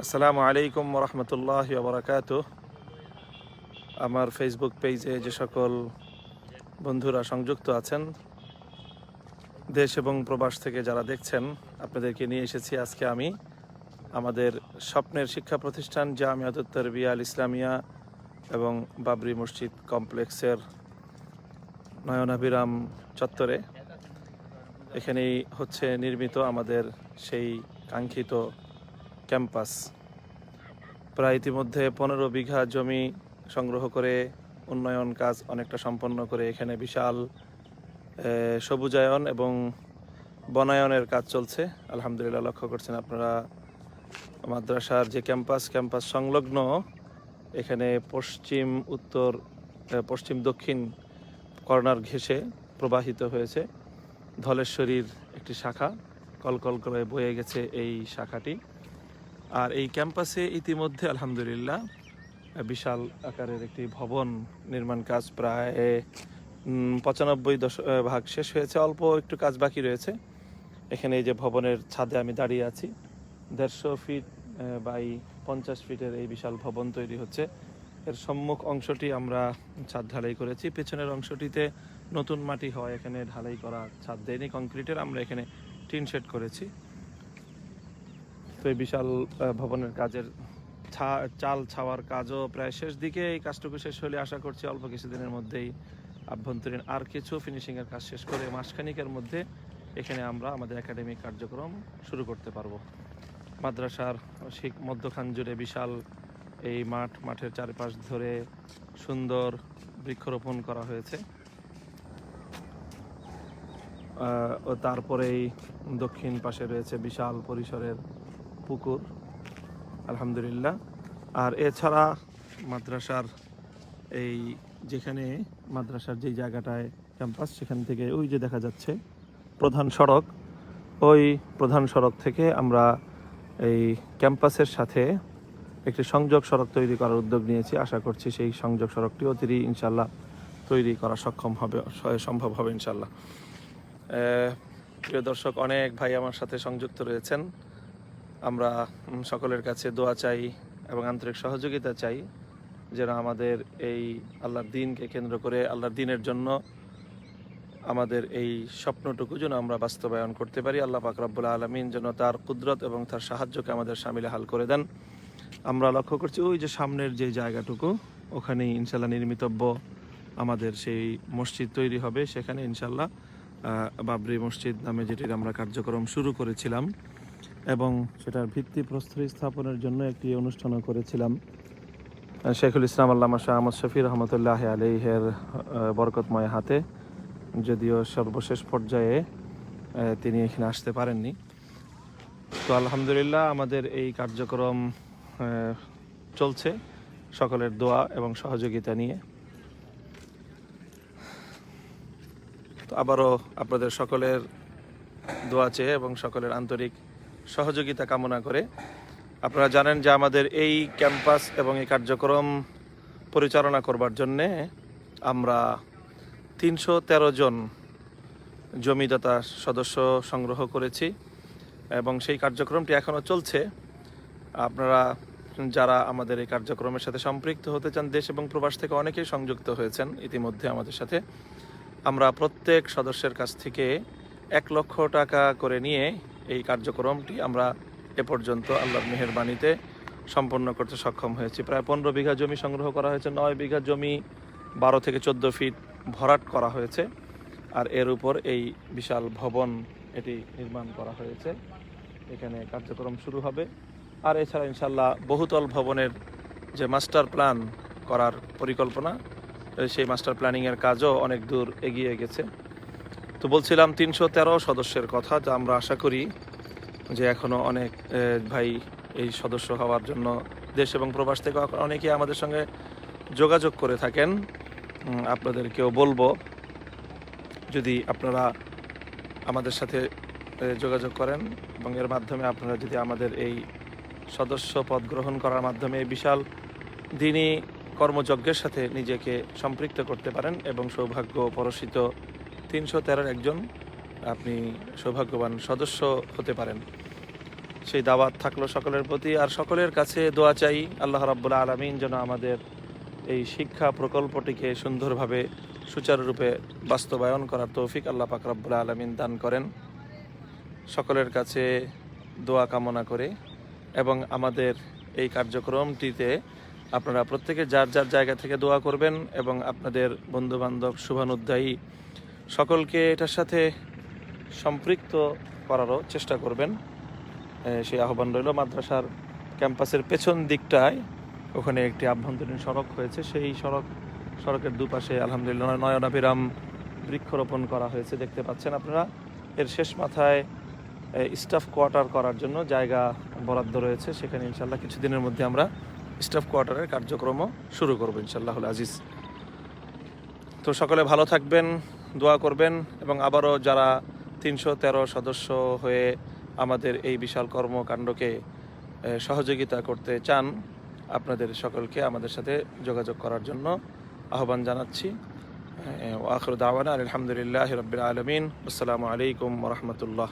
আসসালামু আলাইকুম রহমতুল্লাহ বারাকাতুহ। আমার ফেসবুক পেজে যে সকল বন্ধুরা সংযুক্ত আছেন, দেশ এবং প্রবাস থেকে যারা দেখছেন, আপনাদেরকে নিয়ে এসেছি আজকে আমি আমাদের স্বপ্নের শিক্ষা প্রতিষ্ঠান জামিয়াতুত তারবিয়া আল ইসলামিয়া এবং বাবরি মসজিদ কমপ্লেক্সের নয়নাভিরাম চত্বরে। এখানেই হচ্ছে নির্মিত আমাদের সেই কাঙ্ক্ষিত ক্যাম্পাস। প্রায় ইতিমধ্যে 15 বিঘা জমি সংগ্রহ করে উন্নয়ন কাজ অনেকটা সম্পন্ন করে এখানে বিশাল সবুজায়ন এবং বনায়নের কাজ চলছে। আলহামদুলিল্লাহ, লক্ষ্য করছেন আপনারা মাদ্রাসার যে ক্যাম্পাস সংলগ্ন এখানে পশ্চিম উত্তর পশ্চিম দক্ষিণ কর্নার ঘেঁষে প্রবাহিত হয়েছে ধলেশ্বরীর একটি শাখা, কলকল করে বয়ে গেছে এই শাখাটি। আর এই ক্যাম্পাসে ইতিমধ্যে আলহামদুলিল্লাহ বিশাল আকারের একটি ভবন নির্মাণ কাজ প্রায় 95% শেষ হয়েছে, অল্প একটু কাজ বাকি রয়েছে। এখানে এই যে ভবনের ছাদে আমি দাঁড়িয়ে আছি, 150 ফিট বাই 50 ফিটের এই বিশাল ভবন তৈরি হচ্ছে। এর সম্মুখ অংশটি আমরা ছাদ ঢালাই করেছি, পেছনের অংশটিতে নতুন মাটি হয়, এখানে ঢালাই করা ছাদ দেয়নি কংক্রিটের, আমরা এখানে টিন শেড করেছি। তো এই বিশাল ভবনের কাজের চাল ছাওয়ার কাজও প্রায় শেষ দিকে। এই কাজটুকু শেষ হলে আশা করছি অল্প কিছুদিনের মধ্যেই আভ্যন্তরীণ আর কিছু ফিনিশিংয়ের কাজ শেষ করে মাসখানিকের মধ্যে এখানে আমরা আমাদের একাডেমিক কার্যক্রম শুরু করতে পারবো। মাদ্রাসার মধ্যখান জুড়ে বিশাল এই মাঠের চারপাশ ধরে সুন্দর বৃক্ষরোপণ করা হয়েছে। ও তারপরেই দক্ষিণ পাশে রয়েছে বিশাল পরিসরের পুকুর, আলহামদুলিল্লাহ। আর এছাড়া মাদ্রাসার মাদ্রাসার যেই জায়গাটায় ক্যাম্পাস, সেখান থেকে ওই যে দেখা যাচ্ছে প্রধান সড়ক, ওই প্রধান সড়ক থেকে আমরা এই ক্যাম্পাসের সাথে একটি সংযোগ সড়ক তৈরি করার উদ্যোগ নিয়েছি। আশা করছি সেই সংযোগ সড়কটি অচিরেই ইনশাল্লাহ তৈরি করা সম্ভব হবে ইনশাল্লাহ। প্রিয় দর্শক, অনেক ভাই আমার সাথে সংযুক্ত রয়েছেন। আমরা সকলের কাছে দোয়া চাই এবং আন্তরিক সহযোগিতা চাই যেন আমাদের এই আল্লাহর দিনকে কেন্দ্র করে, আল্লাহর দিনের জন্য আমাদের এই স্বপ্নটুকু যেন আমরা বাস্তবায়ন করতে পারি। আল্লাহ পাক রব্বুল আলামিন যেন তার কুদরত এবং তার সাহায্যকে আমাদের শামিলে হাল করে দেন। আমরা লক্ষ্য করছি ওই যে সামনের যে জায়গাটুকু, ওখানেই ইনশাল্লাহ নির্মিতব্য আমাদের সেই মসজিদ তৈরি হবে। সেখানে ইনশাল্লাহ বাবরি মসজিদ নামে যেটির আমরা কার্যক্রম শুরু করেছিলাম এবং সেটার ভিত্তিপ্রস্তর স্থাপনের জন্য একটি অনুষ্ঠানও করেছিলাম। শেখুল ইসলাম আল্লামা শাহ আহমদ শফি রহমতুল্লাহ আলাইহের বরকতময় হাতে, যদিও সর্বশেষ পর্যায়ে তিনি এখানে আসতে পারেননি। তো আলহামদুলিল্লাহ আমাদের এই কার্যক্রম চলছে সকলের দোয়া এবং সহযোগিতা নিয়ে। তো আবারও আপনাদের সকলের দোয়া চেয়ে এবং সকলের আন্তরিক সহযোগিতা কামনা করে, আপনারা জানেন যে আমাদের এই ক্যাম্পাস এবং এই কার্যক্রম পরিচালনা করবার জন্যে আমরা 313 জন জমিদাতা সদস্য সংগ্রহ করেছি এবং সেই কার্যক্রমটি এখনও চলছে। আপনারা যারা আমাদের এই কার্যক্রমের সাথে সম্পৃক্ত হতে চান, দেশ এবং প্রবাস থেকে অনেকেই সংযুক্ত হয়েছেন ইতিমধ্যে আমাদের সাথে। আমরা প্রত্যেক সদস্যের কাছ থেকে 1 লক্ষ টাকা করে নিয়ে এই কার্যক্রমটি আমরা এ পর্যন্ত আল্লাহর মেহেরবানিতে সম্পন্ন করতে সক্ষম হয়েছি। প্রায় 15 বিঘা জমি সংগ্রহ করা হয়েছে, 9 বিঘা জমি 12 থেকে 14 ফিট ভরাট করা হয়েছে, আর এর উপর এই বিশাল ভবন এটি নির্মাণ করা হয়েছে। এখানে কার্যক্রম শুরু হবে। আর এছাড়া ইনশাল্লাহ বহুতল ভবনের যে মাস্টার প্ল্যান করার পরিকল্পনা, সেই মাস্টার প্ল্যানিংয়ের কাজও অনেক দূর এগিয়ে গেছে। তো বলছিলাম 313 সদস্যের কথা, যা আমরা আশা করি যে এখনও অনেক ভাই এই সদস্য হওয়ার জন্য দেশ এবং প্রবাস থেকে অনেকেই আমাদের সঙ্গে যোগাযোগ করে থাকেন। আপনাদেরকেও বলবো, যদি আপনারা আমাদের সাথে যোগাযোগ করেন এবং এর মাধ্যমে আপনারা যদি আমাদের এই সদস্য পদ গ্রহণ করার মাধ্যমে বিশাল দিনী কর্মযজ্ঞের সাথে নিজেকে সম্পৃক্ত করতে পারেন এবং সৌভাগ্য পরশিত 313 একজন আপনি সৌভাগ্যবান সদস্য হতে পারেন। সেই দাওয়াত থাকলো সকলের প্রতি। আর সকলের কাছে দোয়া চাই আল্লাহ রাব্বুল আলামিন যেন আমাদের এই শিক্ষা প্রকল্পটিকে সুন্দরভাবে সুচারুরূপে বাস্তবায়ন করার তৌফিক আল্লাহ পাক রব্বুল আলামিন দান করেন। সকলের কাছে দোয়া কামনা করে এবং আমাদের এই কার্যক্রমটিতে আপনারা প্রত্যেকে যার যার জায়গা থেকে দোয়া করবেন এবং আপনাদের বন্ধুবান্ধব শুভানুধ্যায়ী সকলকে এটার সাথে সম্পৃক্ত করারও চেষ্টা করবেন। সেই আহ্বান রইল। মাদ্রাসার ক্যাম্পাসের পেছন দিকটায় ওখানে একটি আভ্যন্তরীণ সড়ক হয়েছে, সেই সড়কের দুপাশে আলহামদুলিল্লাহ নয়নাভিরাম বৃক্ষরোপণ করা হয়েছে, দেখতে পাচ্ছেন আপনারা। এর শেষ মাথায় স্টাফ কোয়ার্টার করার জন্য জায়গা বরাদ্দ রয়েছে, সেখানে ইনশাল্লাহ কিছুদিনের মধ্যে আমরা স্টাফ কোয়ার্টারের কার্যক্রমও শুরু করবো ইনশাল্লাহুল আজিজ। তো সকলে ভালো থাকবেন, দোয়া করবেন এবং আবারও যারা 313 সদস্য হয়ে আমাদের এই বিশাল কর্মকাণ্ডকে সহযোগিতা করতে চান আপনাদের সকলকে আমাদের সাথে যোগাযোগ করার জন্য আহ্বান জানাচ্ছি। ওয়া আখিরু দাওয়ানা আলহামদুলিল্লাহি রাব্বিল আলামিন। আসসালামু আলাইকুম ওয়া রাহমাতুল্লাহ।